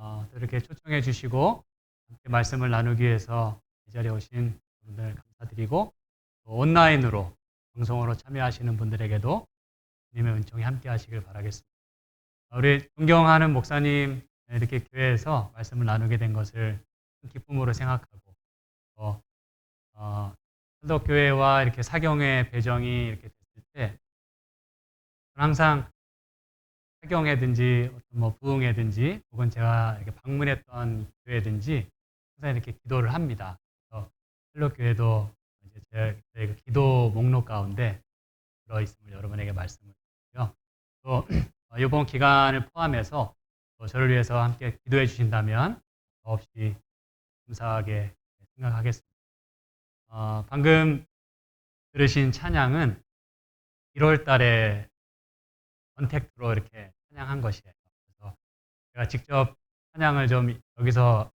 또 이렇게 초청해 주시고 함께 말씀을 나누기 위해서 이 자리에 오신 분들 감사드리고 또 온라인으로 방송으로 참여하시는 분들에게도 주님의 은총이 함께 하시길 바라겠습니다. 우리 존경하는 목사님 이렇게 교회에서 말씀을 나누게 된 것을 큰 기쁨으로 생각하고 한덕교회와 이렇게 사경회 배정이 이렇게 됐을 때 항상 사경회든지 뭐 부흥회든지 혹은 제가 이렇게 방문했던 교회든지 항상 이렇게 기도를 합니다. 그래서 한덕교회도 이제 저희 그 기도 목록 가운데 들어 있음을 여러분에게 말씀을 드리고요. 또 이번 기간을 포함해서 또 저를 위해서 함께 기도해 주신다면 더없이 감사하게 생각하겠습니다. 방금 들으신 찬양은 1월 달에 언택트로 이렇게 찬양한 것이에요. 그래서 제가 직접 찬양을 좀 여기서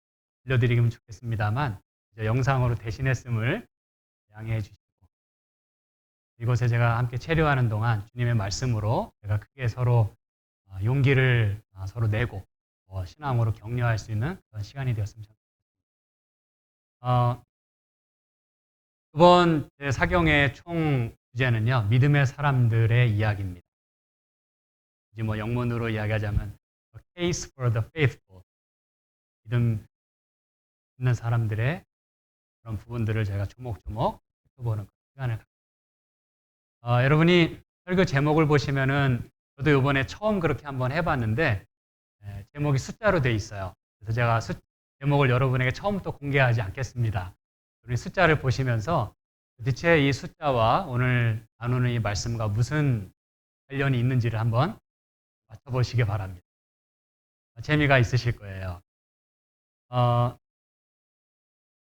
들려드리면 좋겠습니다만 이제 영상으로 대신했음을 양해해 주시고 이곳에 제가 함께 체류하는 동안 주님의 말씀으로 제가 크게 서로 용기를 서로 내고 신앙으로 격려할 수 있는 그런 시간이 되었으면 좋겠습니다. 이번 제 사경의 총 주제는요, 믿음의 사람들의 이야기입니다. 이제 뭐 영문으로 이야기하자면 A Case for the Faithful, 믿음 있는 사람들의 그런 부분들을 제가 조목조목 살펴보는 시간을 갖습니다. 여러분이 설교 제목을 보시면은 저도 이번에 처음 그렇게 한번 해봤는데 제목이 숫자로 돼 있어요. 그래서 제가 제목을 여러분에게 처음부터 공개하지 않겠습니다. 우리 숫자를 보시면서 도대체 이 숫자와 오늘 나누는 이 말씀과 무슨 관련이 있는지를 한번 맞춰보시기 바랍니다. 재미가 있으실 거예요.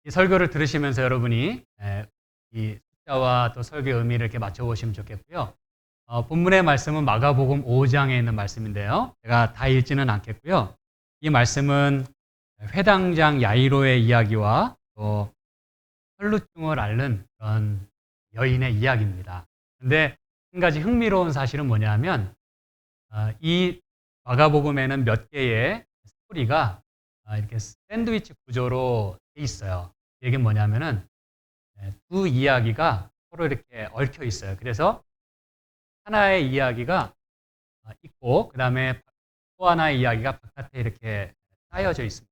이 설교를 들으시면서 여러분이 이 숫자와 또 설교의 의미를 이렇게 맞춰보시면 좋겠고요. 본문의 말씀은 마가복음 5장에 있는 말씀인데요. 제가 다 읽지는 않겠고요. 이 말씀은 회당장 야이로의 이야기와 또 혈루증을 앓는 그런 여인의 이야기입니다. 그런데 한 가지 흥미로운 사실은 뭐냐면 이 마가복음에는 몇 개의 스토리가 이렇게 샌드위치 구조로 돼 있어요. 이게 뭐냐면은 두 이야기가 서로 이렇게 얽혀 있어요. 그래서 하나의 이야기가 있고 그 다음에 또 하나의 이야기가 바깥에 이렇게 쌓여져 있습니다.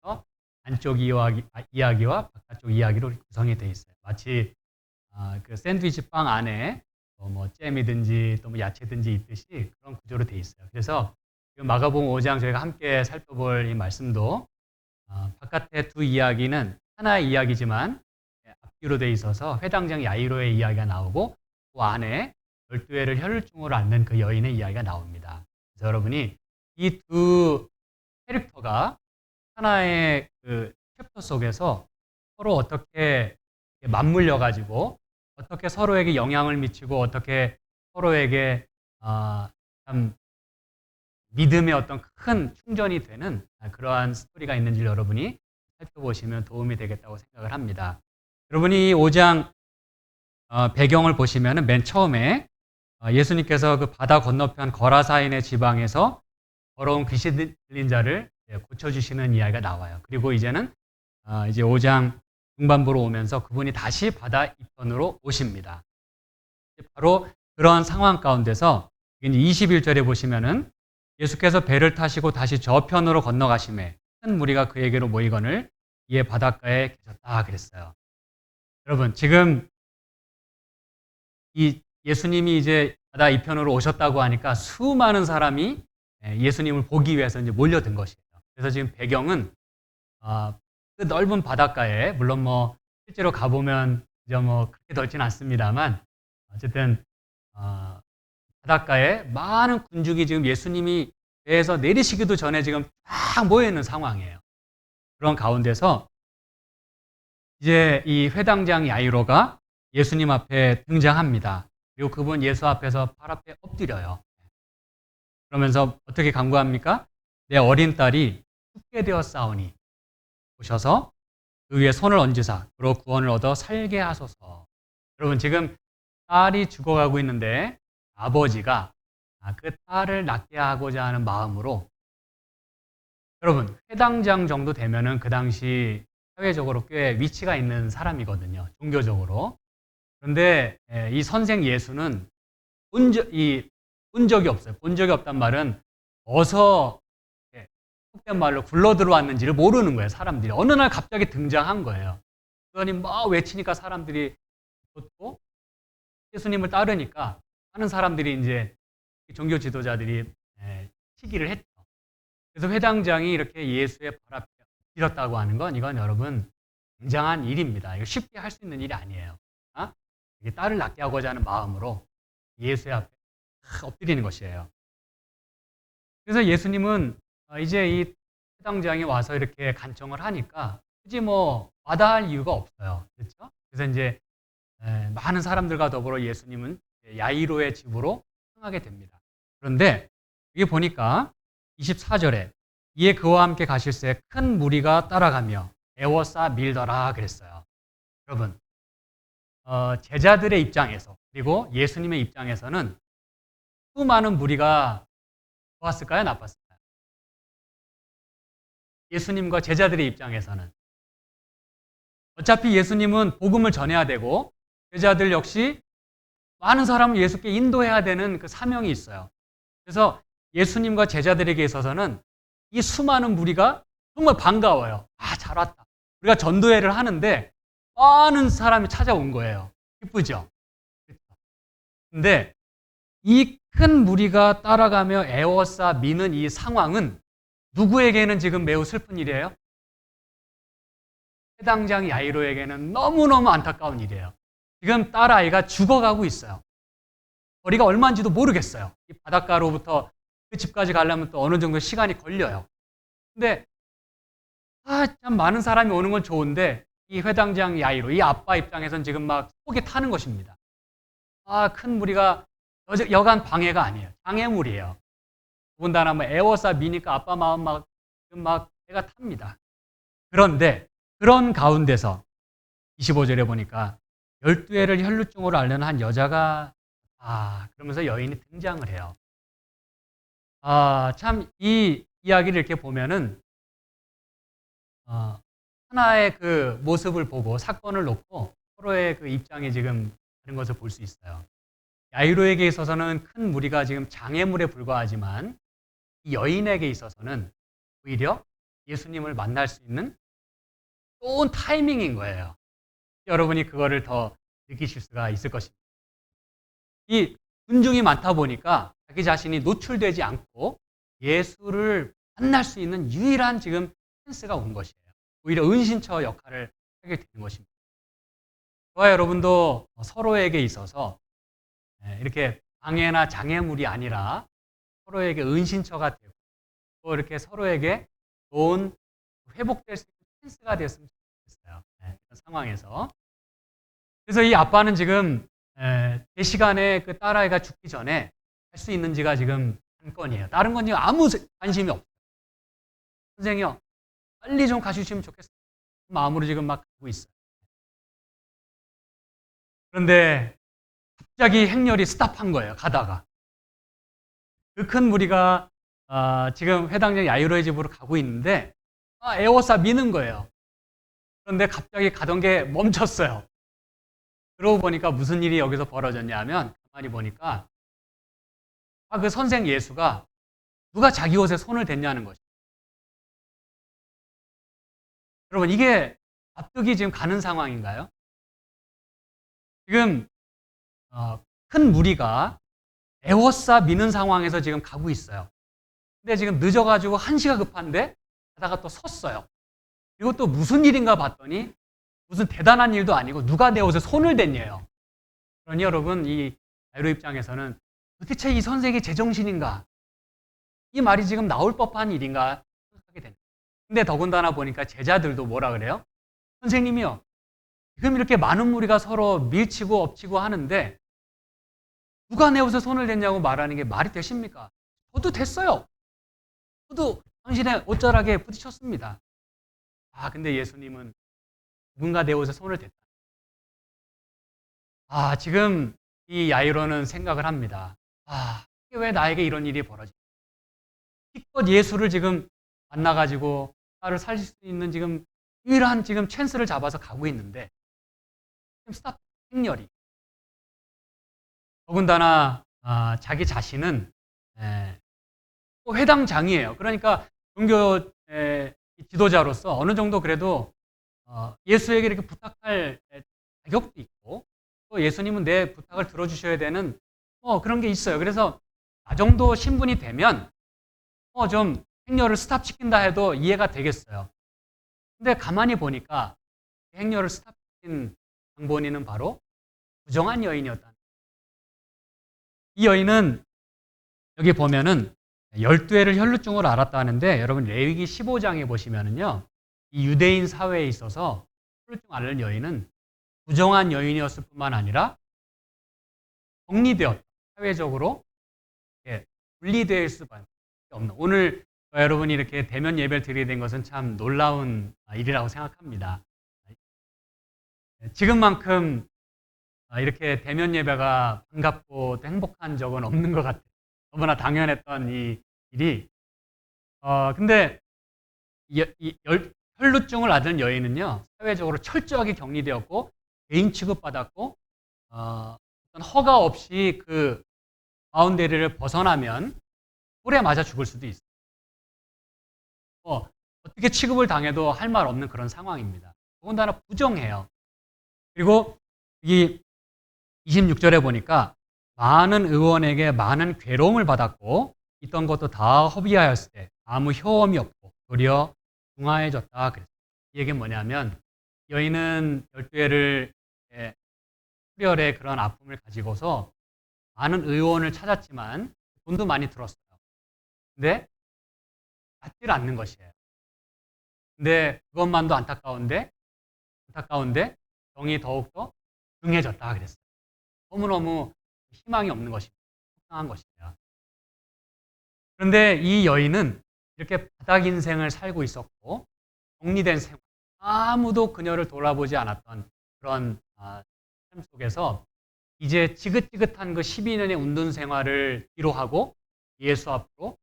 그래서 안쪽 이야기와 바깥쪽 이야기로 구성이 되어 있어요. 마치 그 샌드위치 빵 안에 뭐 잼이든지 또 뭐 야채든지 있듯이 그런 구조로 되어 있어요. 그래서 마가복음 5장 저희가 함께 살펴볼 이 말씀도 바깥의 두 이야기는 하나의 이야기지만 앞뒤로 되어 있어서 회당장 야이로의 이야기가 나오고 그 안에 12회를 혈루증으로 앓는 그 여인의 이야기가 나옵니다. 그래서 여러분이 이 두 캐릭터가 하나의 그 챕터 속에서 서로 어떻게 맞물려 가지고 어떻게 서로에게 영향을 미치고 어떻게 서로에게 참 믿음의 어떤 큰 충전이 되는 그러한 스토리가 있는지 여러분이 살펴보시면 도움이 되겠다고 생각을 합니다. 여러분이 5장 배경을 보시면 맨 처음에 예수님께서 그 바다 건너편 거라사인의 지방에서 더러운 귀신 들린 자를 고쳐주시는 이야기가 나와요. 그리고 이제는 이제 5장 중반부로 오면서 그분이 다시 바다 이편으로 오십니다. 바로 그런 상황 가운데서 21절에 보시면은 예수께서 배를 타시고 다시 저편으로 건너가심에 큰 무리가 그에게로 모이거늘 이에 바닷가에 계셨다 그랬어요. 여러분 지금 이 예수님이 이제 바다 이편으로 오셨다고 하니까 수많은 사람이 예수님을 보기 위해서 이제 몰려든 것이에요. 그래서 지금 배경은 그 넓은 바닷가에 물론 뭐 실제로 가보면 이제 뭐 그렇게 넓지는 않습니다만 어쨌든 바닷가에 많은 군중이 지금 예수님이 배에서 내리시기도 전에 지금 쫙 모여 있는 상황이에요. 그런 가운데서 이제 이 회당장 야이로가 예수님 앞에 등장합니다. 그리고 그분 예수 앞에서 발 앞에 엎드려요. 그러면서 어떻게 간구합니까? 내 어린 딸이 죽게 되었사오니 오셔서 그 위에 손을 얹으사 그로 구원을 얻어 살게 하소서. 여러분 지금 딸이 죽어가고 있는데 아버지가 그 딸을 낫게 하고자 하는 마음으로 여러분, 회당장 정도 되면은 그 당시 사회적으로 꽤 위치가 있는 사람이거든요. 종교적으로. 그런데 이 선생 예수는 본 적이 없어요. 본 적이 없단 말은 어서 속된 말로 굴러 들어왔는지를 모르는 거예요. 사람들이. 어느 날 갑자기 등장한 거예요. 그러니 막 외치니까 사람들이 듣고 예수님을 따르니까 하는 사람들이 이제 종교 지도자들이 시기를 했죠. 그래서 회당장이 이렇게 예수의 발 앞에 엎드렸다고 하는 건 이건 여러분 굉장한 일입니다. 이거 쉽게 할 수 있는 일이 아니에요. 딸을 낳게 하고자 하는 마음으로 예수의 앞에 엎드리는 것이에요. 그래서 예수님은 이제 이 회당장이 와서 이렇게 간청을 하니까 굳이 뭐 마다할 이유가 없어요. 그렇죠? 그래서 이제 많은 사람들과 더불어 예수님은 야이로의 집으로 향하게 됩니다. 그런데 여기 보니까 24절에 이에 그와 함께 가실새 큰 무리가 따라가며 애워싸 밀더라 그랬어요. 여러분, 제자들의 입장에서 그리고 예수님의 입장에서는 수많은 무리가 좋았을까요? 나빴을까요? 예수님과 제자들의 입장에서는 어차피 예수님은 복음을 전해야 되고 제자들 역시 많은 사람을 예수께 인도해야 되는 그 사명이 있어요. 그래서 예수님과 제자들에게 있어서는 이 수많은 무리가 정말 반가워요. 잘 왔다. 우리가 전도회를 하는데 많은 사람이 찾아온 거예요. 기쁘죠? 근데 이 큰 무리가 따라가며 애워싸 미는 이 상황은 누구에게는 지금 매우 슬픈 일이에요? 회당장 야이로에게는 너무너무 안타까운 일이에요. 지금 딸아이가 죽어가고 있어요. 거리가 얼마인지도 모르겠어요. 이 바닷가로부터 그 집까지 가려면 또 어느 정도 시간이 걸려요. 근데 참 많은 사람이 오는 건 좋은데 이 회당장 야이로, 이 아빠 입장에서는 지금 막 속이 타는 것입니다. 큰 무리가 여간 방해가 아니에요. 장애물이에요. 더군다나 뭐 애워싸 미니까 아빠 마음 막 배가 탑니다. 그런데 그런 가운데서 25절에 보니까 12해를 혈루증으로 앓는 한 여자가 그러면서 여인이 등장을 해요. 참 이 이야기를 이렇게 보면은 하나의 그 모습을 보고 사건을 놓고 서로의 그 입장이 지금 다른 것을 볼 수 있어요. 야이로에게 있어서는 큰 무리가 지금 장애물에 불과하지만 이 여인에게 있어서는 오히려 예수님을 만날 수 있는 좋은 타이밍인 거예요. 여러분이 그거를 더 느끼실 수가 있을 것입니다. 이 군중이 많다 보니까 자기 자신이 노출되지 않고 예수를 만날 수 있는 유일한 지금 찬스가 온 것이에요. 오히려 은신처 역할을 하게 되는 것입니다. 저와 여러분도 서로에게 있어서 이렇게 방해나 장애물이 아니라 서로에게 은신처가 되고 또 이렇게 서로에게 좋은 회복될 수 있는 찬스가 됐으면 좋겠어요. 이런 상황에서. 그래서 이 아빠는 지금 제 시간에 그 딸아이가 죽기 전에 할 수 있는지가 지금 한 건이에요. 다른 건 지금 아무 관심이 없어요. 선생님요, 빨리 좀 가주시면 좋겠어요. 마음으로 지금 막 가고 있어요. 그런데 갑자기 행렬이 스탑한 거예요. 가다가. 그 큰 무리가 지금 회당장 야이로의 집으로 가고 있는데 애워싸 미는 거예요. 그런데 갑자기 가던 게 멈췄어요. 그러고 보니까 무슨 일이 여기서 벌어졌냐 하면 가만히 보니까 그 선생 예수가 누가 자기 옷에 손을 댔냐는 것이죠. 여러분, 이게 납득이 지금 가는 상황인가요? 지금 큰 무리가 애워싸 미는 상황에서 지금 가고 있어요. 근데 지금 늦어가지고 한시가 급한데 가다가 또 섰어요. 그리고 또 무슨 일인가 봤더니 무슨 대단한 일도 아니고 누가 내 옷에 손을 댔냐요. 그러니 여러분, 이 야이로 입장에서는 도대체 이 선생이 제정신인가? 이 말이 지금 나올 법한 일인가 생각하게 됩니다. 근데 더군다나 보니까 제자들도 뭐라 그래요? 선생님이요, 지금 이렇게 많은 무리가 서로 밀치고 엎치고 하는데 누가 내 옷에 손을 댔냐고 말하는 게 말이 되십니까? 저도 됐어요. 저도 당신의 옷자락에 부딪혔습니다. 근데 예수님은 누군가 내 옷에 손을 댔다. 지금 이 야이로는 생각을 합니다. 이게 왜 나에게 이런 일이 벌어지지? 기껏 예수를 지금 만나가지고 딸을 살릴 수 있는 지금 유일한 지금 찬스를 잡아서 가고 있는데 지금 스탑 행렬이 더군다나 자기 자신은 또 회당장이에요. 그러니까 종교 지도자로서 어느 정도 그래도 예수에게 이렇게 부탁할 자격도 있고 또 예수님은 내 부탁을 들어주셔야 되는 그런 게 있어요. 그래서 그 정도 신분이 되면 좀 행렬을 스탑시킨다 해도 이해가 되겠어요. 근데 가만히 보니까 행렬을 스탑시킨 장본인은 바로 부정한 여인이었다. 이 여인은 여기 보면은 12해를 혈루증으로 앓았다 하는데 여러분 레위기 15장에 보시면은요. 이 유대인 사회에 있어서 혈루증 앓는 여인은 부정한 여인이었을 뿐만 아니라 격리되었다. 사회적으로 분리될 수밖에 없는. 오늘 여러분이 이렇게 대면 예배를 드리게 된 것은 참 놀라운 일이라고 생각합니다. 지금만큼 이렇게 대면 예배가 반갑고 또 행복한 적은 없는 것 같아요. 너무나 당연했던 이 일이. 근데 혈루증을 앓은 여인은요, 사회적으로 철저하게 격리되었고, 개인 취급받았고, 어떤 허가 없이 그 바운더리를 벗어나면 돌에 맞아 죽을 수도 있어요. 어떻게 취급을 당해도 할 말 없는 그런 상황입니다. 더군다나 부정해요. 그리고 이 26절에 보니까 많은 의원에게 많은 괴로움을 받았고 있던 것도 다 허비하였을 때 아무 효험이 없고 도리어 중하해졌다. 그랬어요. 이 얘기는 뭐냐면 여인은 12해를 수혈의 그런 아픔을 가지고서 많은 의원을 찾았지만 돈도 많이 들었어요. 근데 낫질 않는 것이에요. 근데 그것만도 안타까운데 병이 더욱더 중해졌다 그랬어요. 너무너무 희망이 없는 것입니다. 속상한 것입니다. 그런데 이 여인은 이렇게 바닥 인생을 살고 있었고 격리된 생활, 아무도 그녀를 돌아보지 않았던 그런 삶 속에서 이제 지긋지긋한 그 12년의 운동 생활을 뒤로하고 예수 앞으로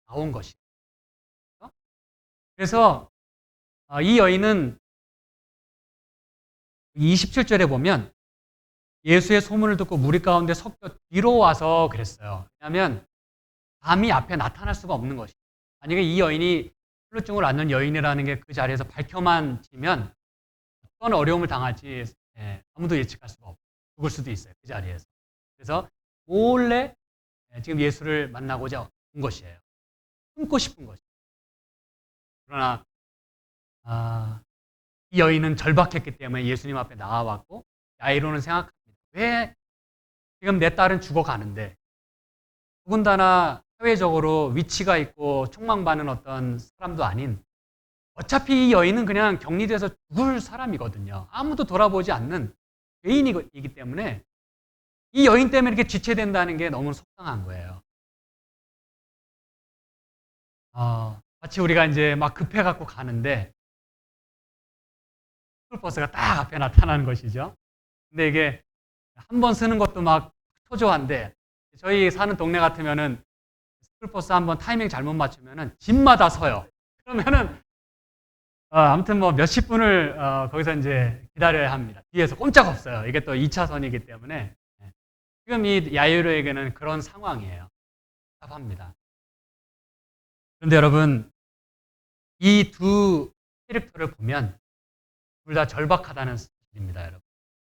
나온 것이에요. 그래서 이 여인은 27절에 보면 예수의 소문을 듣고 무리 가운데 섞여 뒤로 와서 그랬어요. 왜냐하면 감히 앞에 나타날 수가 없는 것이에요. 만약에 이 여인이 혈루증을 앓는 여인이라는 게 그 자리에서 밝혀만 지면 어떤 어려움을 당할지 아무도 예측할 수가 없고 죽을 수도 있어요. 그 자리에서. 그래서 몰래 지금 예수를 만나고자 온 것이에요. 숨고 싶은 것이에요. 그러나 이 여인은 절박했기 때문에 예수님 앞에 나와왔고 야이로는 생각합니다. 왜 지금 내 딸은 죽어가는데 더군다나 사회적으로 위치가 있고 촉망받는 어떤 사람도 아닌 어차피 이 여인은 그냥 격리돼서 죽을 사람이거든요. 아무도 돌아보지 않는 죄인이기 때문에 이 여인 때문에 이렇게 지체된다는 게 너무 속상한 거예요. 마치 우리가 이제 막 급해갖고 가는데 스쿨버스가 딱 앞에 나타나는 것이죠. 근데 이게 한 번 쓰는 것도 막 초조한데 저희 사는 동네 같으면은 스쿨버스 한번 타이밍 잘못 맞추면은 집마다 서요. 그러면은 아무튼 뭐 몇십 분을 거기서 이제 기다려야 합니다. 뒤에서 꼼짝없어요. 이게 또 2차선이기 때문에 지금 이 야이로에게는 그런 상황이에요. 답답합니다. 그런데 여러분 이 두 캐릭터를 보면 둘 다 절박하다는 사실입니다. 여러분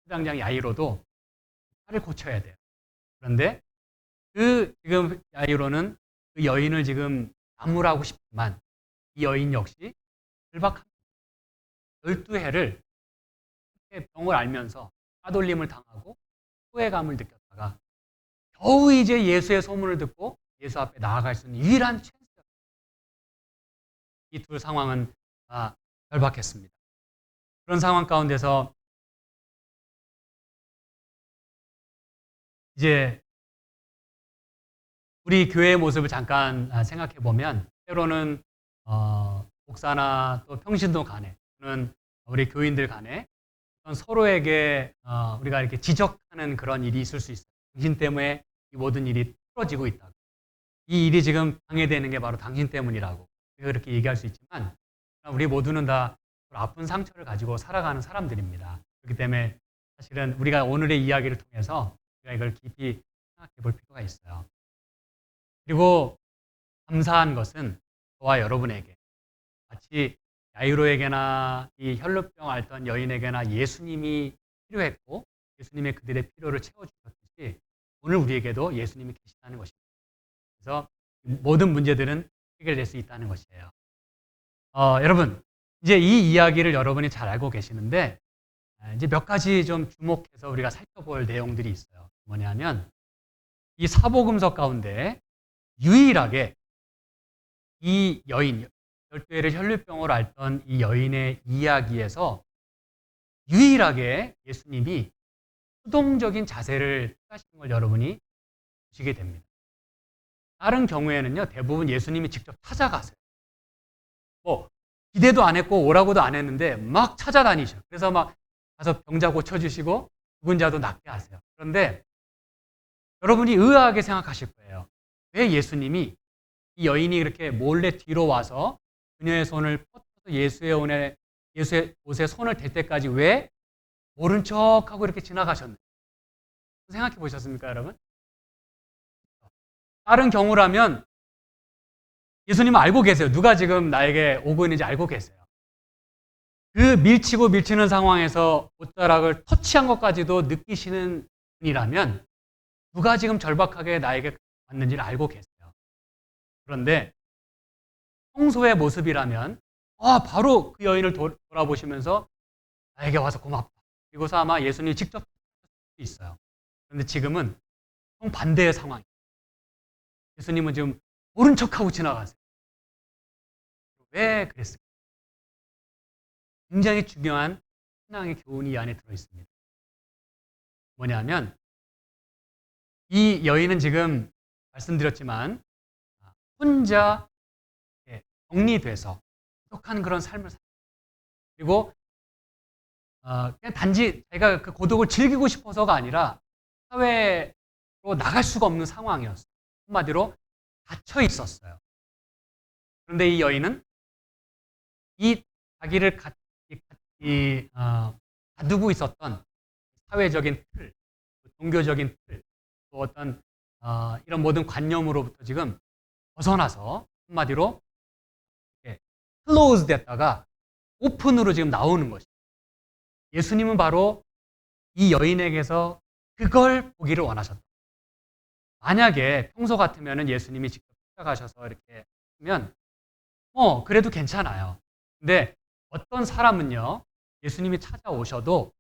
회당장 야이로도 팔을 고쳐야 돼요. 그런데 지금 야이로는 그 여인을 지금 나무라고 싶지만 이 여인 역시 절박합니다. 12해를 병을 앓면서 따돌림을 당하고 후회감을 느꼈다가 겨우 이제 예수의 소문을 듣고 예수 앞에 나아갈 수 있는 유일한 찬스였어요. 이 두 상황은 절박했습니다. 그런 상황 가운데서 이제 우리 교회의 모습을 잠깐 생각해 보면 때로는 목사나 또 평신도 간에 또는 우리 교인들 간에 서로에게 우리가 이렇게 지적하는 그런 일이 있을 수 있어요. 당신 때문에 이 모든 일이 틀어지고 있다고. 이 일이 지금 방해되는 게 바로 당신 때문이라고. 그렇게 얘기할 수 있지만 우리 모두는 다 아픈 상처를 가지고 살아가는 사람들입니다. 그렇기 때문에 사실은 우리가 오늘의 이야기를 통해서 우리가 이걸 깊이 생각해 볼 필요가 있어요. 그리고 감사한 것은 저와 여러분에게 마치 야이로에게나 이 혈루병 앓던 여인에게나 예수님이 필요했고 예수님의 그들의 필요를 채워주셨듯이 오늘 우리에게도 예수님이 계시다는 것입니다. 그래서 모든 문제들은 해결될 수 있다는 것이에요. 여러분, 이제 이 이야기를 여러분이 잘 알고 계시는데 이제 몇 가지 좀 주목해서 우리가 살펴볼 내용들이 있어요. 뭐냐면 이 사복음서 가운데 유일하게 이 여인, 12회를 혈루병으로 앓던 이 여인의 이야기에서 유일하게 예수님이 수동적인 자세를 취하시는 걸 여러분이 보시게 됩니다. 다른 경우에는요, 대부분 예수님이 직접 찾아가세요. 뭐 기대도 안 했고 오라고도 안 했는데 막 찾아다니셔. 그래서 막 가서 병자 고쳐주시고 죽은 자도 낫게 하세요. 그런데 여러분이 의아하게 생각하실 거예요. 왜 예수님이 이 여인이 그렇게 몰래 뒤로 와서 그녀의 손을 뻗어서 예수의 옷에 손을 댈 때까지 왜 모른 척하고 이렇게 지나가셨나요? 생각해 보셨습니까, 여러분? 다른 경우라면 예수님은 알고 계세요. 누가 지금 나에게 오고 있는지 알고 계세요. 그 밀치고 밀치는 상황에서 옷자락을 터치한 것까지도 느끼시는 분이라면 누가 지금 절박하게 나에게 왔는지를 알고 계세요. 그런데 평소의 모습이라면 바로 그 여인을 돌아보시면서 나에게 와서 고맙다. 그리고서 아마 예수님이 직접 할 수 있어요. 그런데 지금은 정반대의 상황이에요. 예수님은 지금 모른 척하고 지나가세요. 왜 그랬을까요? 굉장히 중요한 신앙의 교훈이 이 안에 들어있습니다. 뭐냐면 이 여인은 지금 말씀드렸지만 혼자 격리돼서 부족한 그런 삶을 살고 그리고 그냥 단지 자기가 그 고독을 즐기고 싶어서가 아니라 사회로 나갈 수가 없는 상황이었어요. 한마디로 갇혀 있었어요. 그런데 이 여인은 이 자기를 가두고 있었던 사회적인 틀, 종교적인 틀, 또 어떤 이런 모든 관념으로부터 지금 벗어나서 한마디로 클로즈 됐다가 오픈으로 지금 나오는 것이죠. 예수님은 바로 이 여인에게서 그걸 보기를 원하셨다. 만약에 평소 같으면 예수님이 직접 찾아가셔서 이렇게 하면 그래도 괜찮아요. 근데 어떤 사람은요, 예수님이 찾아오셔도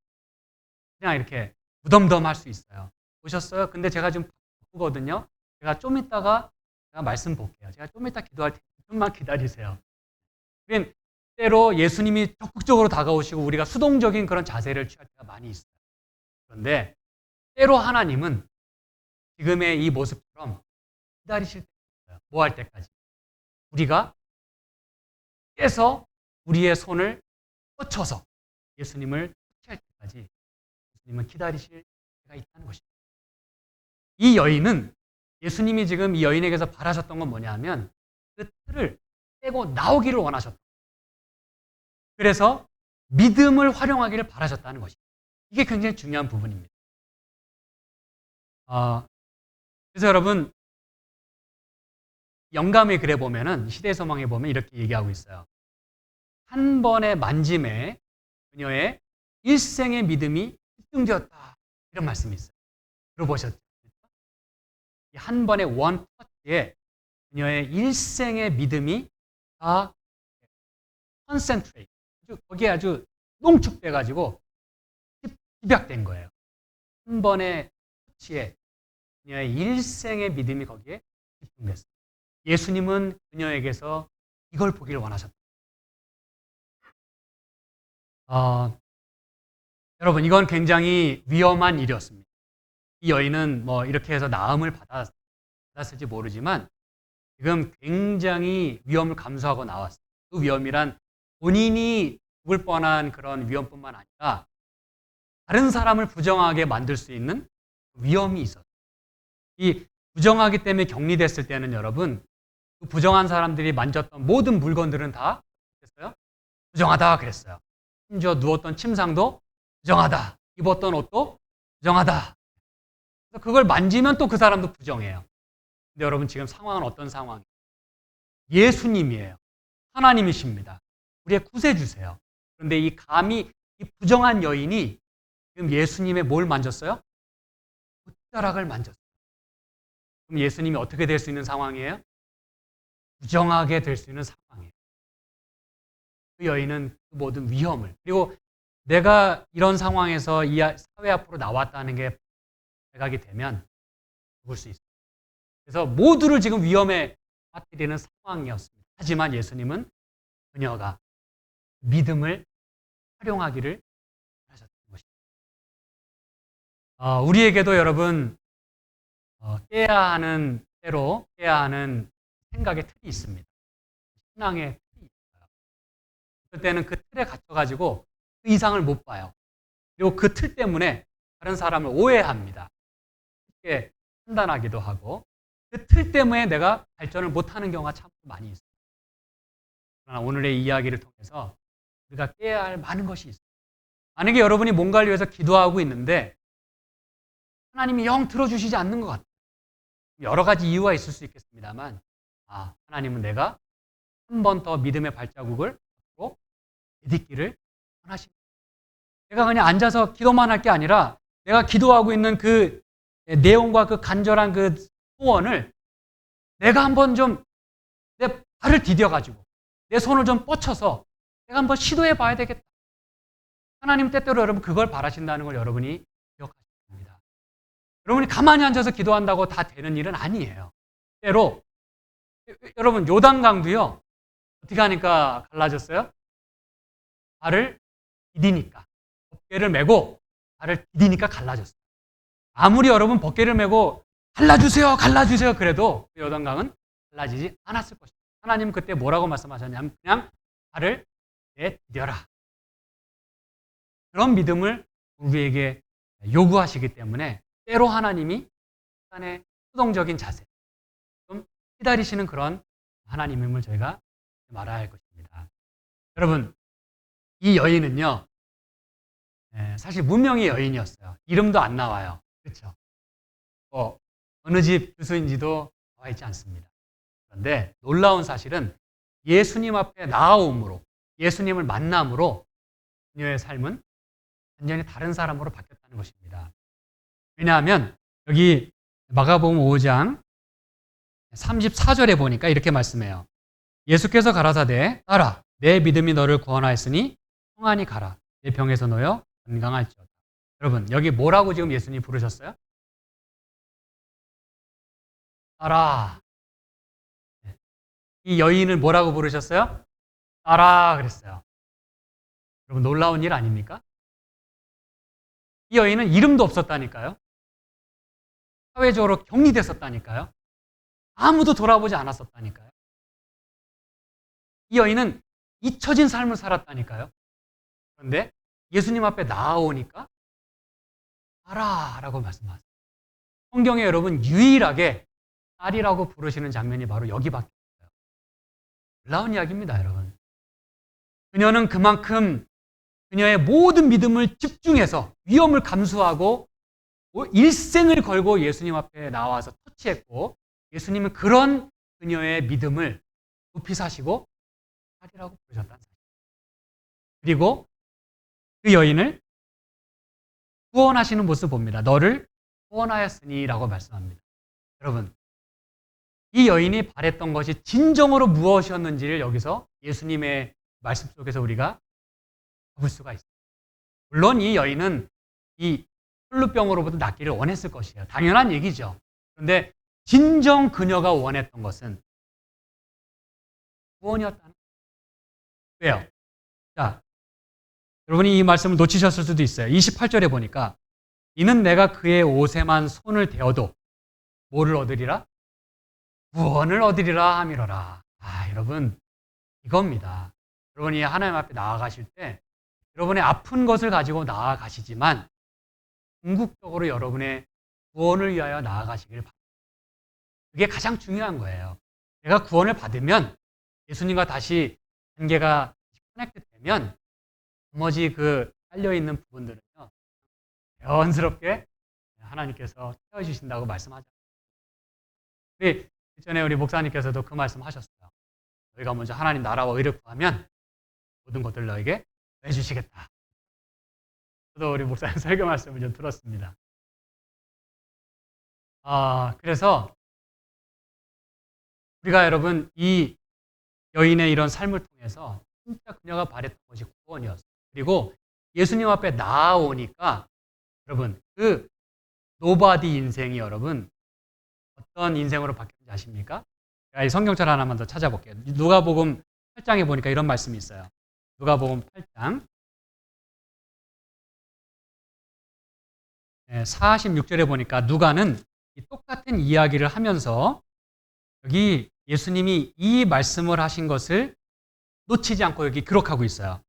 그냥 이렇게 무덤덤할 수 있어요. 오셨어요? 근데 제가 지금 바쁘거든요. 제가 좀 이따가 제가 말씀 볼게요. 제가 좀 이따 기도할 테니까 좀만 기다리세요. 그러니까 때로 예수님이 적극적으로 다가오시고 우리가 수동적인 그런 자세를 취할 때가 많이 있어요. 그런데 때로 하나님은 지금의 이 모습처럼 기다리실 때가 있어요. 뭐 할 때까지? 우리가 깨서 우리의 손을 뻗쳐서 예수님을 터치할 때까지 예수님은 기다리실 때가 있다는 것입니다. 이 여인은 예수님이 지금 이 여인에게서 바라셨던 건 뭐냐면 그 틀을 떼고 나오기를 원하셨다. 그래서 믿음을 활용하기를 바라셨다는 것입니다. 이게 굉장히 중요한 부분입니다. 그래서 여러분 영감의 글에 보면은 시대소망에 보면 이렇게 얘기하고 있어요. 한 번의 만짐에 그녀의 일생의 믿음이 집중되었다. 이런 말씀이 있어요. 들어보셨죠? 한 번의 원 터치에 그녀의 일생의 믿음이 다 컨센트레이트, 거기에 아주 농축돼가지고 집약된 거예요. 한 번의 터치에 그녀의 일생의 믿음이 거기에 집중됐어요. 예수님은 그녀에게서 이걸 보기를 원하셨다. 여러분, 이건 굉장히 위험한 일이었습니다. 이 여인은 뭐 이렇게 해서 나음을 받았을지 모르지만 지금 굉장히 위험을 감수하고 나왔어요. 그 위험이란 본인이 죽을 뻔한 그런 위험뿐만 아니라 다른 사람을 부정하게 만들 수 있는 위험이 있었어요. 이 부정하기 때문에 격리됐을 때는 여러분 그 부정한 사람들이 만졌던 모든 물건들은 다 어땠어요? 부정하다 그랬어요. 심지어 누웠던 침상도 부정하다. 입었던 옷도 부정하다. 그래서 그걸 만지면 또 그 사람도 부정해요. 근데 여러분 지금 상황은 어떤 상황이에요? 예수님이에요. 하나님이십니다. 우리의 구세주세요. 그런데 이 부정한 여인이 지금 예수님의 뭘 만졌어요? 콧자락을 만졌어요. 그럼 예수님이 어떻게 될 수 있는 상황이에요? 부정하게 될 수 있는 상황이에요. 그 여인은 그 모든 위험을, 그리고 내가 이런 상황에서 이 사회 앞으로 나왔다는 게 발각이 되면 죽을 수 있어요. 그래서 모두를 지금 위험에 빠뜨리는 상황이었습니다. 하지만 예수님은 그녀가 믿음을 활용하기를 하셨던 것입니다. 우리에게도 여러분 깨야 하는 때로 깨야 하는 생각의 틀이 있습니다. 신앙의 틀이 있어요. 그때는 그 틀에 갇혀가지고 그 이상을 못 봐요. 그리고 그 틀 때문에 다른 사람을 오해합니다. 쉽게 판단하기도 하고 그 틀 때문에 내가 발전을 못하는 경우가 참 많이 있어요. 그러나 오늘의 이야기를 통해서 우리가 깨야 할 많은 것이 있어요. 만약에 여러분이 뭔가를 위해서 기도하고 있는데 하나님이 영 들어주시지 않는 것 같아요. 여러 가지 이유가 있을 수 있겠습니다만 하나님은 내가 한 번 더 믿음의 발자국을 앞으로 디딛기를 원하십니다. 내가 그냥 앉아서 기도만 할 게 아니라 내가 기도하고 있는 그 내용과 그 간절한 그 소원을 내가 한번 좀 내 발을 디뎌가지고 내 손을 좀 뻗쳐서 내가 한번 시도해 봐야 되겠다. 하나님 때때로 여러분 그걸 바라신다는 걸 여러분이 기억하셔야 됩니다. 여러분이 가만히 앉아서 기도한다고 다 되는 일은 아니에요. 때로 여러분 요단강도요. 어떻게 하니까 갈라졌어요? 발을 디디니까. 벗개를 메고 발을 디디니까 갈라졌어요. 아무리 여러분 벗개를 메고 갈라주세요 그래도 그 요단강은 갈라지지 않았을 것입니다. 하나님은 그때 뭐라고 말씀하셨냐면 그냥 발을 디뎌라. 그런 믿음을 우리에게 요구하시기 때문에 때로 하나님이 약간의 수동적인 자세, 좀 기다리시는 그런 하나님임을 저희가 말아야 할 것입니다. 여러분, 이 여인은요, 사실 무명의 여인이었어요. 이름도 안 나와요. 그렇죠? 어느 집 교수인지도 나와 있지 않습니다. 그런데 놀라운 사실은 예수님 앞에 나아옴으로, 예수님을 만남으로 그녀의 삶은 완전히 다른 사람으로 바뀌었다는 것입니다. 왜냐하면 여기 마가복음 5장 34절에 보니까 이렇게 말씀해요. 예수께서 가라사대 따라 내 믿음이 너를 구원하였으니 평안히 가라. 내 병에서 놓여 건강할지어다. 여러분 여기 뭐라고 지금 예수님 부르셨어요? 따라. 이 여인을 뭐라고 부르셨어요? 따라 그랬어요. 여러분 놀라운 일 아닙니까? 이 여인은 이름도 없었다니까요. 사회적으로 격리됐었다니까요. 아무도 돌아보지 않았었다니까요. 이 여인은 잊혀진 삶을 살았다니까요. 그런데 예수님 앞에 나아오니까 따라라고 말씀하세요. 성경에 여러분 유일하게 딸이라고 부르시는 장면이 바로 여기밖에 없어요. 놀라운 이야기입니다, 여러분. 그녀는 그만큼 그녀의 모든 믿음을 집중해서 위험을 감수하고 일생을 걸고 예수님 앞에 나와서 터치했고 예수님은 그런 그녀의 믿음을 높이 사시고 딸이라고 부르셨다는 사실. 그리고 그 여인을 구원하시는 모습을 봅니다. 너를 구원하였으니 라고 말씀합니다. 여러분 이 여인이 바랬던 것이 진정으로 무엇이었는지를 여기서 예수님의 말씀 속에서 우리가 볼 수가 있어요. 물론 이 여인은 이 혈루병으로부터 낫기를 원했을 것이에요. 당연한 얘기죠. 그런데 진정 그녀가 원했던 것은 구원이었다는 거예요. 왜요? 자, 여러분이 이 말씀을 놓치셨을 수도 있어요. 28절에 보니까 이는 내가 그의 옷에만 손을 대어도 뭐를 얻으리라? 구원을 얻으리라 함이로라. 여러분 이겁니다. 여러분이 하나님 앞에 나아가실 때 여러분의 아픈 것을 가지고 나아가시지만 궁극적으로 여러분의 구원을 위하여 나아가시길 바랍니다. 그게 가장 중요한 거예요. 내가 구원을 받으면 예수님과 다시 관계가 커넥트 되면 나머지 그 깔려있는 부분들은요, 자연스럽게 하나님께서 채워주신다고 말씀하죠. 우리 전에 우리 목사님께서도 그 말씀 하셨어요. 너희가 먼저 하나님 나라와 의를 구하면 모든 것들 너에게 해주시겠다. 저도 우리 목사님 설교 말씀을 좀 들었습니다. 그래서 우리가 여러분 이 여인의 이런 삶을 통해서 진짜 그녀가 바랬던 것이 구원이었어요. 그리고 예수님 앞에 나아오니까 여러분 그 노바디 인생이 여러분 어떤 인생으로 바뀌었는지 아십니까? 제가 이 성경절 하나만 더 찾아볼게요. 누가복음 8장에 보니까 이런 말씀이 있어요. 누가복음 8장 46절에 보니까 누가는 이 똑같은 이야기를 하면서 여기 예수님이 이 말씀을 하신 것을 놓치지 않고 여기 기록하고 있어요.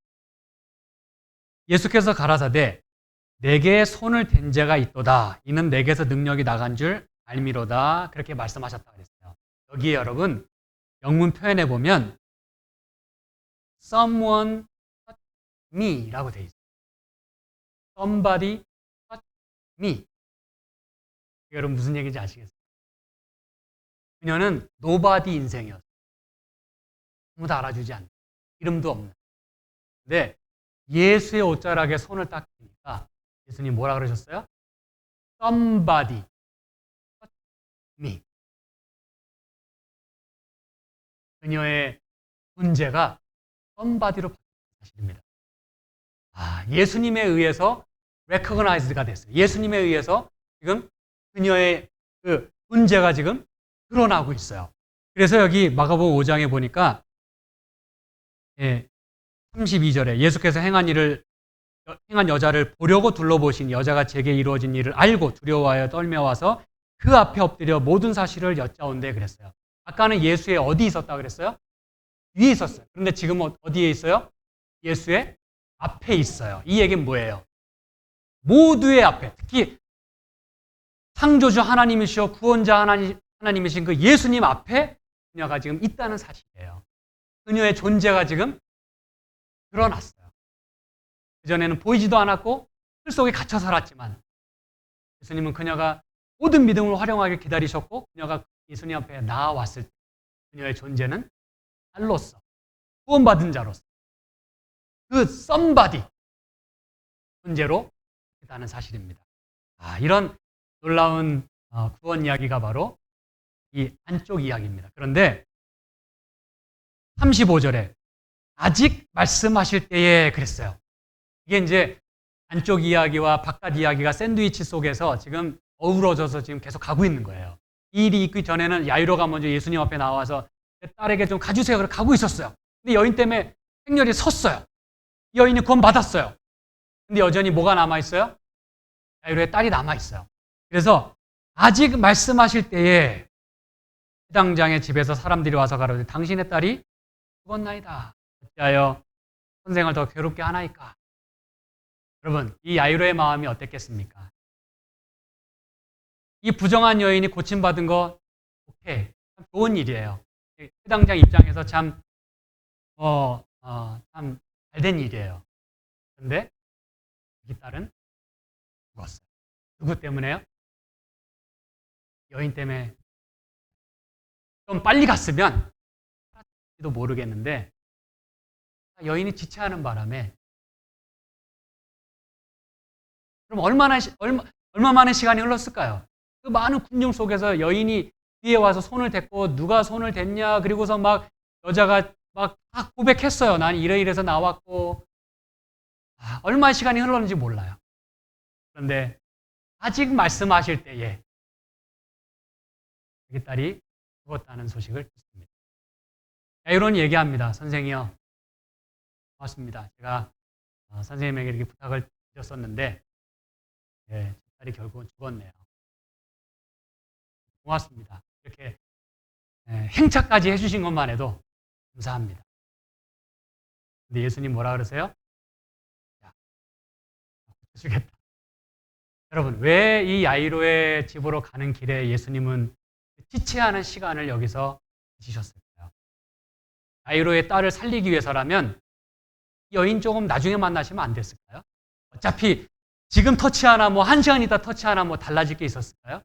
예수께서 가라사대 내게 손을 댄 자가 있도다. 이는 내게서 능력이 나간 줄 알미로다. 그렇게 말씀하셨다고 그랬어요. 여기에 여러분 영문 표현에 보면 someone touched me라고 되어 있어요. somebody touched me. 여러분 무슨 얘기인지 아시겠어요? 그녀는 노바디 인생이었어요. 아무도 알아주지 않는, 이름도 없는. 근데 예수의 옷자락에 손을 딱 대니까 예수님 뭐라 그러셨어요? Somebody touch me. 그녀의 문제가 somebody로 바뀐 사실입니다. 예수님에 의해서 recognized가 됐어요. 예수님에 의해서 지금 그녀의 그 문제가 지금 드러나고 있어요. 그래서 여기 마가복음 5장에 보니까 32절에 예수께서 행한 여자를 보려고 둘러보신 여자가 제게 이루어진 일을 알고 두려워하여 떨며와서 그 앞에 엎드려 모든 사실을 여짜온대 그랬어요. 아까는 예수의 어디 있었다 그랬어요? 위에 있었어요. 그런데 지금 어디에 있어요? 예수의 앞에 있어요. 이 얘기는 뭐예요? 모두의 앞에, 특히 창조주 하나님이시여 구원자 하나님이신 그 예수님 앞에 그녀가 지금 있다는 사실이에요. 그녀의 존재가 지금 드러났어요. 그전에는 보이지도 않았고 틀 속에 갇혀 살았지만 예수님은 그녀가 모든 믿음을 활용하게 기다리셨고 그녀가 예수님 앞에 나아왔을 때 그녀의 존재는 알로서 구원받은 자로서 그 somebody 존재로 있다는 사실입니다. 이런 놀라운 구원 이야기가 바로 이 안쪽 이야기입니다. 그런데 35절에 아직 말씀하실 때에 그랬어요. 이게 이제 안쪽 이야기와 바깥 이야기가 샌드위치 속에서 지금 어우러져서 지금 계속 가고 있는 거예요. 이 일이 있기 전에는 야이로가 먼저 예수님 앞에 나와서 내 딸에게 좀 가주세요. 그래서 가고 있었어요. 근데 여인 때문에 행렬이 섰어요. 여인이 구원 받았어요. 근데 여전히 뭐가 남아있어요? 야이로의 딸이 남아있어요. 그래서 아직 말씀하실 때에 해당장의 집에서 사람들이 와서 가로되 당신의 딸이 죽었나이다. 어찌하여 선생을 더 괴롭게 하나이까? 여러분, 이 야이로의 마음이 어땠겠습니까? 이 부정한 여인이 고침받은 거 오케이, 참 좋은 일이에요. 해당장 입장에서 참 잘된 일이에요. 그런데 이 딸은 죽었어요. 누구 때문에요? 여인 때문에. 좀 빨리 갔으면 살았을지도 모르겠는데 여인이 지체하는 바람에 그럼 얼마 만의 시간이 흘렀을까요? 그 많은 군중 속에서 여인이 뒤에 와서 손을 댔고 누가 손을 댔냐 그리고서 막 여자가 막 다 고백했어요. 난 이래서 나왔고 얼마의 시간이 흘렀는지 몰라요. 그런데 아직 말씀하실 때에 자기 딸이 죽었다는 소식을 듣습니다. 야이로는 얘기합니다. 선생이요. 고맙습니다. 제가 선생님에게 이렇게 부탁을 드렸었는데 제 딸이 결국은 죽었네요. 고맙습니다. 이렇게 행차까지 해주신 것만 해도 감사합니다. 근데 예수님 뭐라 그러세요? 야, 주겠다. 여러분, 왜 이 야이로의 집으로 가는 길에 예수님은 지체하는 시간을 여기서 지셨을까요? 야이로의 딸을 살리기 위해서라면 이 여인 조금 나중에 만나시면 안 됐을까요? 어차피 지금 터치하나 뭐 1시간 있다 터치하나 뭐 달라질 게 있었을까요?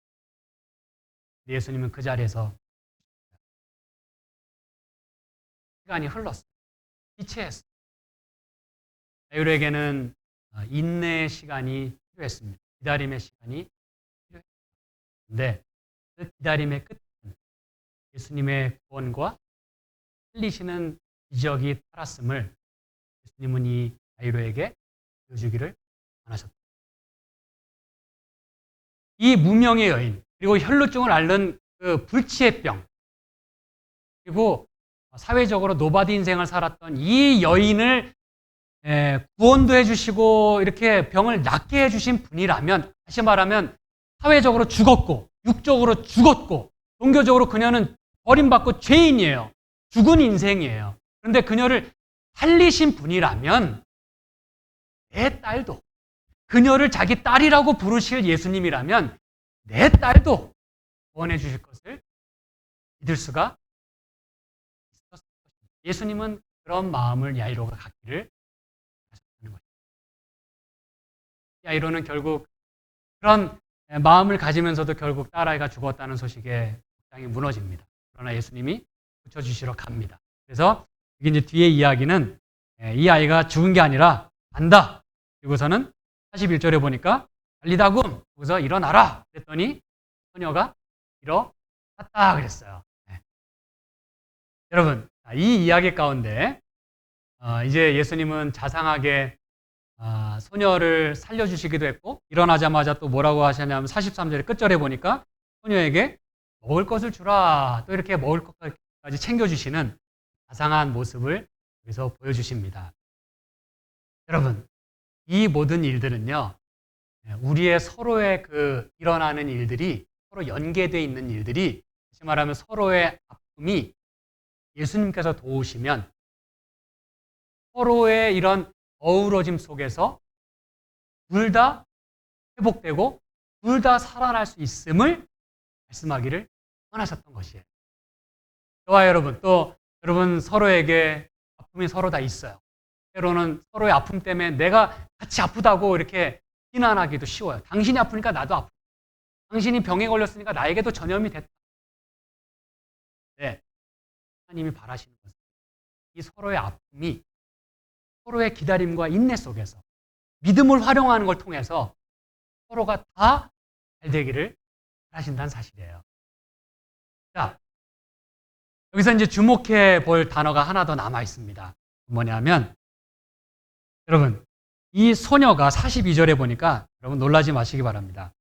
예수님은 그 자리에서 시간이 흘렀어요. 지체했어요. 야이로에게는 인내의 시간이 필요했습니다. 기다림의 시간이 필요했습니다. 그런데 그 기다림의 끝은 예수님의 구원과 살리시는 기적이 따랐음을 예수님은 이 야이로에게 보여주기를 원하셨다. 이 무명의 여인, 그리고 혈루증을 앓는 그 불치의 병, 그리고 사회적으로 노바디 인생을 살았던 이 여인을 구원도 해주시고 이렇게 병을 낫게 해주신 분이라면, 다시 말하면 사회적으로 죽었고 육적으로 죽었고 종교적으로 그녀는 버림받고 죄인이에요. 죽은 인생이에요. 그런데 그녀를 살리신 분이라면 내 딸도, 그녀를 자기 딸이라고 부르실 예수님이라면 내 딸도 구원해 주실 것을 믿을 수가 있었을 것입니다. 예수님은 그런 마음을 야이로가 갖기를 하셨다는 것입니다. 야이로는 결국 그런 마음을 가지면서도 결국 딸아이가 죽었다는 소식에 굉장히 무너집니다. 그러나 예수님이 고쳐주시러 갑니다. 그래서 이게 이제 뒤에 이야기는 이 아이가 죽은 게 아니라 간다. 그리고서는 41절에 보니까 달리다굼, 거기서 일어나라 그랬더니 소녀가 일어났다 그랬어요. 네. 여러분, 이 이야기 가운데 이제 예수님은 자상하게 소녀를 살려주시기도 했고, 일어나자마자 또 뭐라고 하셨냐면 43절의 끝절에 보니까 소녀에게 먹을 것을 주라, 또 이렇게 먹을 것까지 챙겨주시는 자상한 모습을 여기서 보여주십니다. 여러분, 이 모든 일들은요, 우리의 서로의 그 일어나는 일들이, 서로 연계되어 있는 일들이, 다시 말하면 서로의 아픔이 예수님께서 도우시면 서로의 이런 어우러짐 속에서 둘 다 회복되고 둘 다 살아날 수 있음을 말씀하기를 원하셨던 것이에요. 저와 여러분, 또 여러분 서로에게 아픔이 서로 다 있어요. 때로는 서로의 아픔 때문에 내가 같이 아프다고 이렇게 비난하기도 쉬워요. 당신이 아프니까 나도 아프다. 당신이 병에 걸렸으니까 나에게도 전염이 됐다. 네, 하나님이 바라시는 것은 이 서로의 아픔이 서로의 기다림과 인내 속에서 믿음을 활용하는 걸 통해서 서로가 다 잘 되기를 바라신다는 사실이에요. 자, 여기서 이제 주목해 볼 단어가 하나 더 남아 있습니다. 뭐냐면, 여러분, 이 소녀가 42절에 보니까 여러분 놀라지 마시기 바랍니다.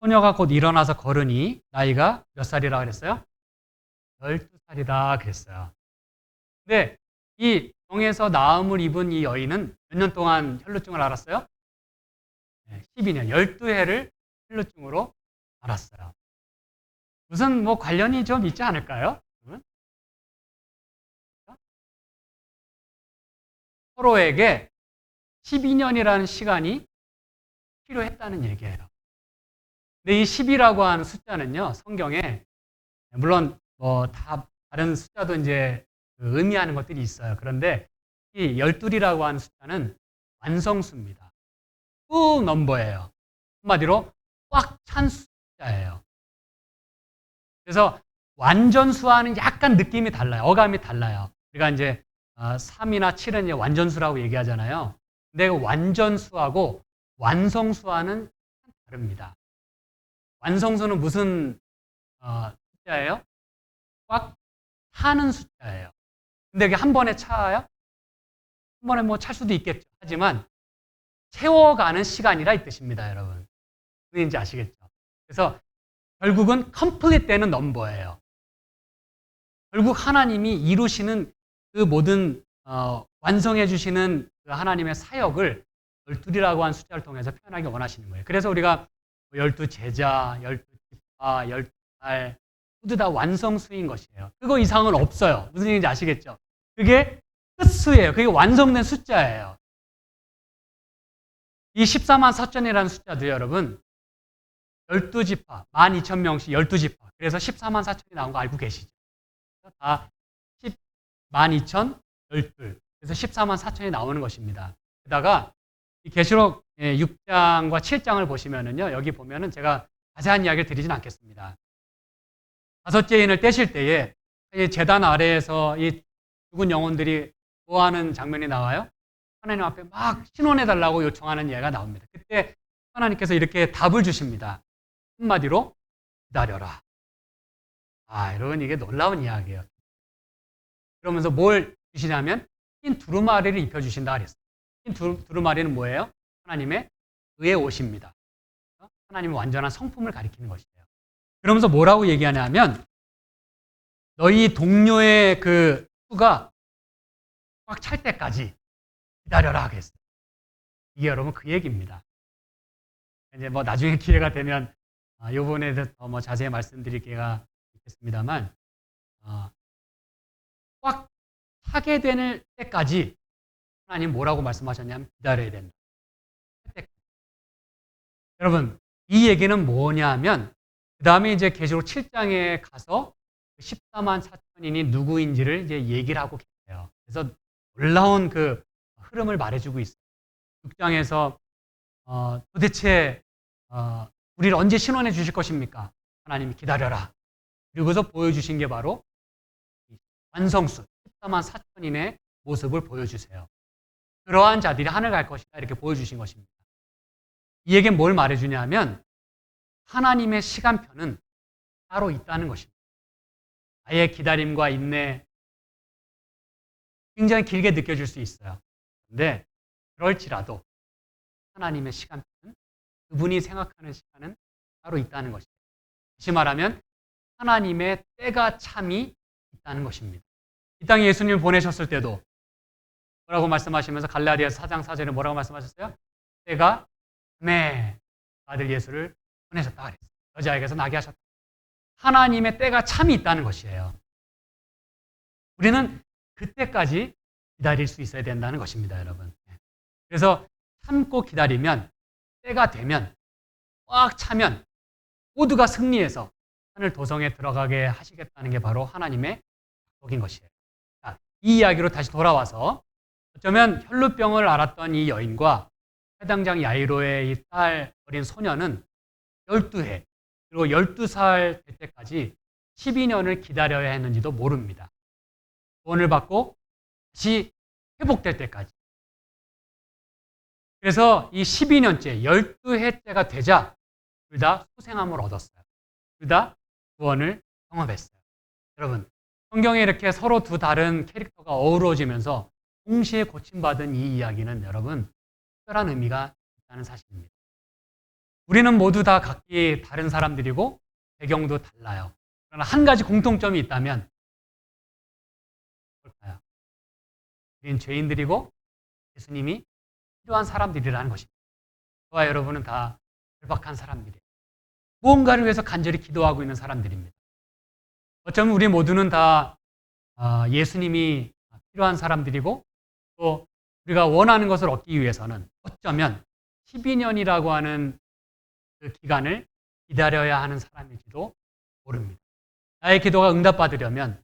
소녀가 곧 일어나서 걸으니 나이가 몇 살이라 그랬어요? 12살이다 그랬어요. 근데 이 병에서 나음을 입은 이 여인은 몇 년 동안 혈루증을 앓았어요? 12년, 12해를 혈루증으로 앓았어요. 무슨 뭐 관련이 좀 있지 않을까요? 서로에게 12년이라는 시간이 필요했다는 얘기예요. 근데 이 10이라고 하는 숫자는요, 성경에 물론 뭐 다 다른 숫자도 이제 의미하는 것들이 있어요. 그런데 이 12이라고 하는 숫자는 완성수입니다. full number예요. 한마디로 꽉 찬 숫자예요. 그래서 완전수와는 약간 느낌이 달라요. 어감이 달라요. 우리가 이제 3이나 7은 이제 완전수라고 얘기하잖아요. 근데 완전수하고 완성수와는 다릅니다. 완성수는 무슨 숫자예요? 꽉 차는 숫자예요. 근데 이게 한 번에 차요? 한 번에 뭐 찰 수도 있겠죠. 하지만 채워가는 시간이라 이 뜻입니다, 여러분. 무슨 얘기인지 아시겠죠? 그래서 결국은 컴플릿 되는 넘버예요. 결국 하나님이 이루시는 그 모든 완성해 주시는 그 하나님의 사역을 12이라고 하는 숫자를 통해서 표현하기 원하시는 거예요. 그래서 우리가 12제자, 12지파, 12달 모두 다 완성수인 것이에요. 그거 이상은 없어요. 무슨 얘기인지 아시겠죠? 그게 끝수예요. 그게 완성된 숫자예요. 이 14만 4천이라는 숫자도 여러분 12지파, 12,000명씩 12지파. 그래서 14만 4천이 나온 거 알고 계시죠? 다 12,000 12. 그래서 14만 4천이 나오는 것입니다. 게다가 이 계시록 6장과 7장을 보시면은요, 여기 보면은 제가 자세한 이야기를 드리진 않겠습니다. 다섯째 인을 떼실 때에 이 제단 아래에서 이 죽은 영혼들이 구하는 장면이 나와요. 하나님 앞에 막 신원해 달라고 요청하는 예가 나옵니다. 그때 하나님께서 이렇게 답을 주십니다. 한마디로 기다려라. 여러분, 이게 놀라운 이야기예요. 그러면서 뭘 주시냐면 흰 두루마리를 입혀주신다 그랬어요. 흰 두루마리는 뭐예요? 하나님의 의의 옷입니다. 하나님의 완전한 성품을 가리키는 것이에요. 그러면서 뭐라고 얘기하냐면 너희 동료의 그 수가 꽉 찰 때까지 기다려라 그랬어요. 이게 여러분 그 얘기입니다. 이제 뭐 나중에 기회가 되면 이 부분에 대해서 더 자세히 말씀드릴 기회가 있겠습니다만 꽉 차게 되는 때까지 하나님 뭐라고 말씀하셨냐면 기다려야 된다. 여러분, 이 얘기는 뭐냐면 그 다음에 이제 계시록 7장에 가서 14만 4천인이 누구인지를 이제 얘기를 하고 계세요. 그래서 놀라운 그 흐름을 말해주고 있어요. 6장에서 도대체 우리를 언제 신원해 주실 것입니까? 하나님이 기다려라. 그리고서 보여주신 게 바로 완성수 14만 4천인의 모습을 보여주세요. 그러한 자들이 하늘 갈 것이다 이렇게 보여주신 것입니다. 이 얘기는 뭘 말해주냐면 하나님의 시간표는 따로 있다는 것입니다. 아예 기다림과 인내 굉장히 길게 느껴질 수 있어요. 그런데 그럴지라도 하나님의 시간표는 그분이 생각하는 시간은 따로 있다는 것이에요. 다시 말하면 하나님의 때가 참이 있다는 것입니다. 이 땅에 예수님을 보내셨을 때도 뭐라고 말씀하시면서 갈라디아서 4장 4절에 뭐라고 말씀하셨어요? 때가 참에 아들 예수를 보내셨다 그랬어요. 여자에게서 나게 하셨다. 하나님의 때가 참이 있다는 것이에요. 우리는 그때까지 기다릴 수 있어야 된다는 것입니다, 여러분. 그래서 참고 기다리면 때가 되면 꽉 차면 모두가 승리해서 하늘 도성에 들어가게 하시겠다는 게 바로 하나님의 약속인 것이에요. 자, 이 이야기로 다시 돌아와서 어쩌면 혈루병을 앓았던 이 여인과 해당장 야이로의 이 딸 어린 소녀는 12해 그리고 12살 될 때까지 12년을 기다려야 했는지도 모릅니다. 구원을 받고 다시 회복될 때까지. 그래서 이 12년째 12해째가 되자 둘 다 소생함을 얻었어요. 둘 다 구원을 경험했어요. 여러분, 성경에 이렇게 서로 두 다른 캐릭터가 어우러지면서 동시에 고침받은 이 이야기는 여러분 특별한 의미가 있다는 사실입니다. 우리는 모두 다 각기 다른 사람들이고 배경도 달라요. 그러나 한 가지 공통점이 있다면 뭘까요? 우리는 죄인들이고 예수님이 필요한 사람들이라는 것입니다. 저와 여러분은 다 절박한 사람들이에요. 무언가를 위해서 간절히 기도하고 있는 사람들입니다. 어쩌면 우리 모두는 다 예수님이 필요한 사람들이고 또 우리가 원하는 것을 얻기 위해서는 어쩌면 12년이라고 하는 그 기간을 기다려야 하는 사람일지도 모릅니다. 나의 기도가 응답받으려면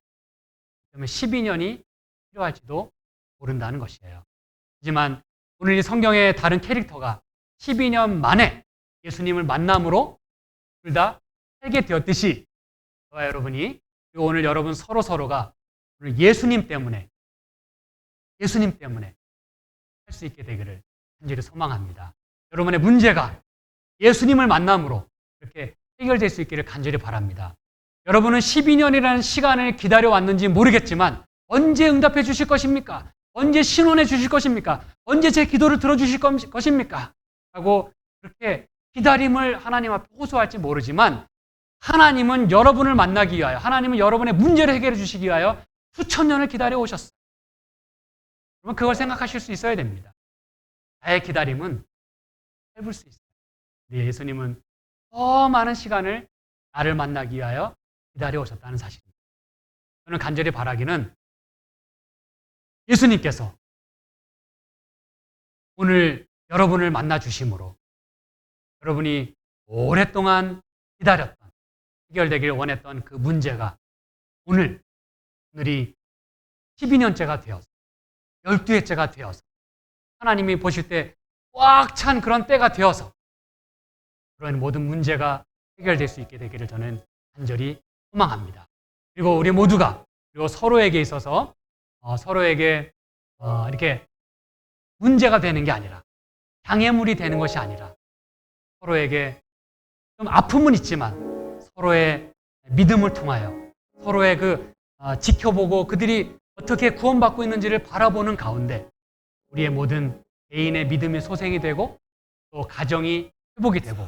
12년이 필요할지도 모른다는 것이에요. 하지만 오늘 이 성경의 다른 캐릭터가 12년 만에 예수님을 만남으로 둘 다 살게 되었듯이 저와 여러분이 그리고 오늘 여러분 서로가 오늘 예수님 때문에 할 수 있게 되기를 간절히 소망합니다. 여러분의 문제가 예수님을 만남으로 이렇게 해결될 수 있기를 간절히 바랍니다. 여러분은 12년이라는 시간을 기다려왔는지 모르겠지만 언제 응답해 주실 것입니까? 언제 신원해 주실 것입니까? 언제 제 기도를 들어주실 것입니까? 하고 그렇게 기다림을 하나님 앞에 호소할지 모르지만 하나님은 여러분을 만나기 위하여 하나님은 여러분의 문제를 해결해 주시기 위하여 수천 년을 기다려 오셨어요. 그러면 그걸 생각하실 수 있어야 됩니다. 나의 기다림은 짧을 수 있어요. 근데 예수님은 더 많은 시간을 나를 만나기 위하여 기다려 오셨다는 사실입니다. 저는 간절히 바라기는 예수님께서 오늘 여러분을 만나 주심으로 여러분이 오랫동안 기다렸던 해결되기를 원했던 그 문제가 오늘 오늘이 12년째가 되어서 12회째가 되어서 하나님이 보실 때 꽉 찬 그런 때가 되어서 그런 모든 문제가 해결될 수 있게 되기를 저는 간절히 소망합니다. 그리고 우리 모두가 그리고 서로에게 있어서 서로에게 이렇게 문제가 되는 게 아니라 장애물이 되는 것이 아니라 서로에게 좀 아픔은 있지만 서로의 믿음을 통하여 서로의 지켜보고 그들이 어떻게 구원받고 있는지를 바라보는 가운데 우리의 모든 개인의 믿음이 소생이 되고 또 가정이 회복이 되고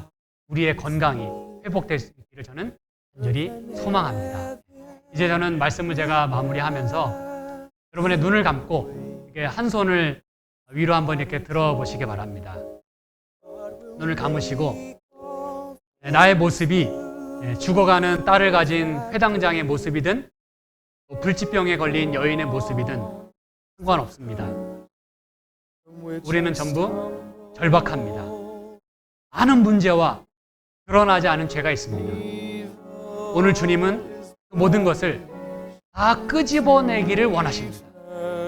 우리의 건강이 회복될 수 있기를 저는 간절히 소망합니다. 이제 저는 말씀을 제가 마무리하면서 여러분의 눈을 감고 이렇게 한 손을 위로 한번 이렇게 들어보시기 바랍니다. 눈을 감으시고 나의 모습이 죽어가는 딸을 가진 회당장의 모습이든 불치병에 걸린 여인의 모습이든 상관없습니다. 우리는 전부 절박합니다. 많은 문제와 드러나지 않은 죄가 있습니다. 오늘 주님은 그 모든 것을 다 끄집어내기를 원하십니다.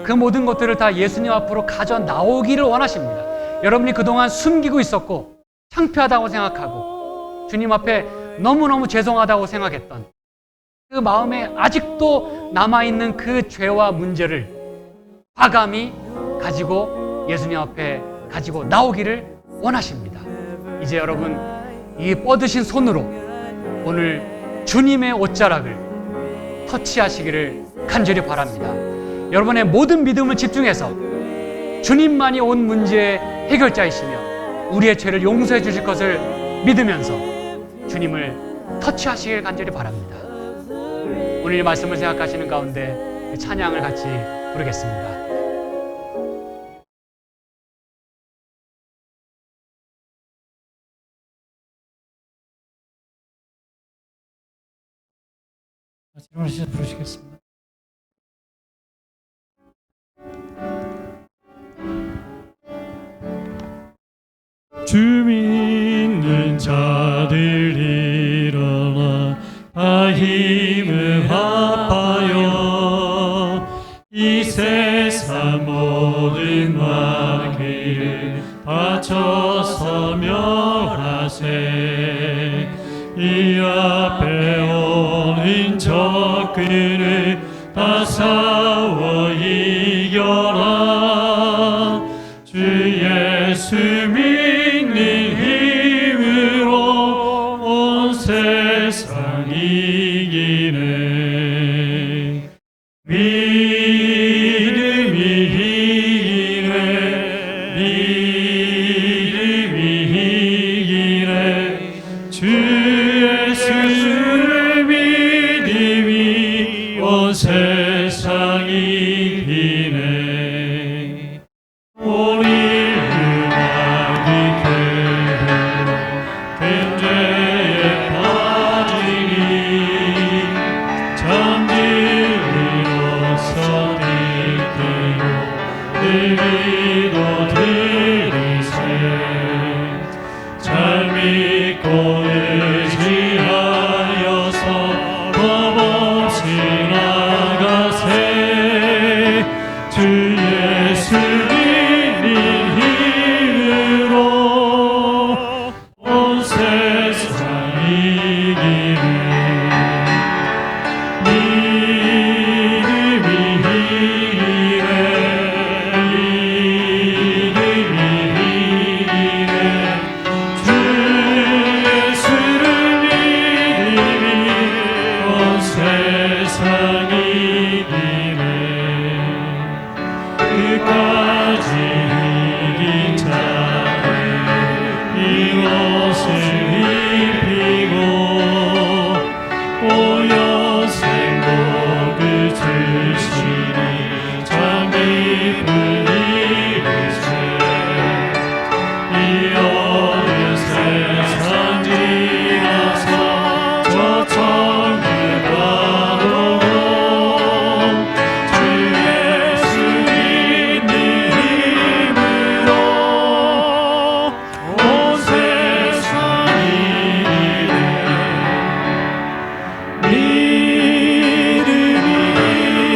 그 모든 것들을 다 예수님 앞으로 가져 나오기를 원하십니다. 여러분이 그동안 숨기고 있었고 창피하다고 생각하고 주님 앞에 너무너무 죄송하다고 생각했던 그 마음에 아직도 남아있는 그 죄와 문제를 과감히 가지고 예수님 앞에 가지고 나오기를 원하십니다. 이제 여러분 이 뻗으신 손으로 오늘 주님의 옷자락을 터치하시기를 간절히 바랍니다. 여러분의 모든 믿음을 집중해서 주님만이 온 문제의 해결자이시며 우리의 죄를 용서해 주실 것을 믿으면서 주님을 터치하시길 간절히 바랍니다. 오늘 이 말씀을 생각하시는 가운데 그 찬양을 같이 부르겠습니다. 일어나셔서 부르시겠습니다. 주 믿는 자들 일어나 다 힘을 합하여 이 세상 모든 마귀를 바쳐서 멸하세. 이 앞에 오는 적그를 다 싸워 이겨라. 주 예수 믿는 힘으로 온 세상 이기네. 믿음이 이기네. 믿음이 이기네. 주 예수를 믿음이 온 세상 이기네. 오늘 음악이 괴로워 뱀죄에 빠지니 잠들이로서 들뜨고 들기도 들으세. 잘 믿고 의지하여서 겁없이 나가세. 주 예수 믿는 힘으로 온 세상 이기네. 믿음이 이기네. 믿음이 이기네. 주 예수를 믿음이 온 세상 이기네. 끝까지 이긴 자들 이 옷을 입히고 오연생 복을 주시니 참 기쁜 일이세. 이 어린 세상 지나서 저 천국 가도록 주 예수 믿는 힘으로 온 세상 이기네. 믿음이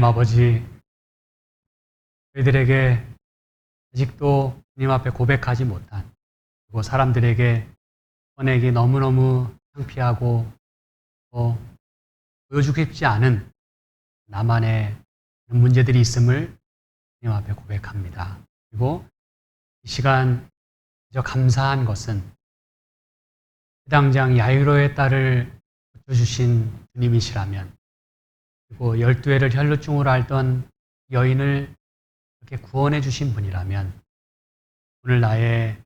하나님 아버지, 저희들에게 아직도 주님 앞에 고백하지 못한, 그리고 사람들에게 꺼내기 너무너무 창피하고 또 보여주고 싶지 않은 나만의 문제들이 있음을 주님 앞에 고백합니다. 그리고 이 시간 저 감사한 것은 해당장 야이로의 딸을 고쳐주신 주님이시라면, 그리고 12해를 혈루증으로 앓던 여인을 이렇게 구원해 주신 분이라면, 오늘 나의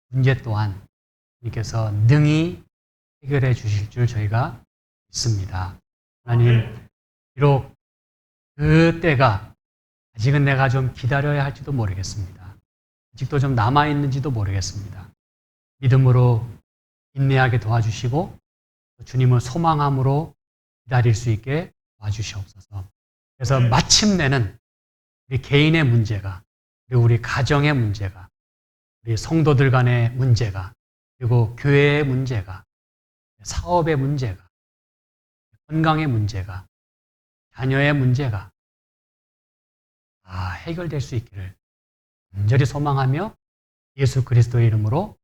문제 또한 주님께서 능히 해결해 주실 줄 저희가 믿습니다. 하나님, 비록 그 때가 아직은 내가 좀 기다려야 할지도 모르겠습니다. 아직도 좀 남아있는지도 모르겠습니다. 믿음으로 인내하게 도와주시고 주님을 소망함으로 기다릴 수 있게 도와주시옵소서. 그래서 마침내는 우리 개인의 문제가, 그리고 우리 가정의 문제가, 우리 성도들 간의 문제가, 그리고 교회의 문제가, 사업의 문제가, 건강의 문제가, 자녀의 문제가 다 해결될 수 있기를 간절히 소망하며 예수 그리스도의 이름으로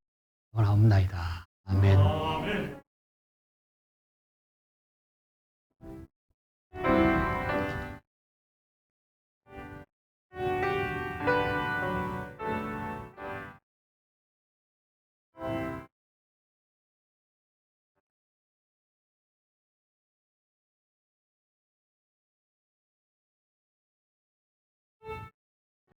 원하옵나이다. 아멘.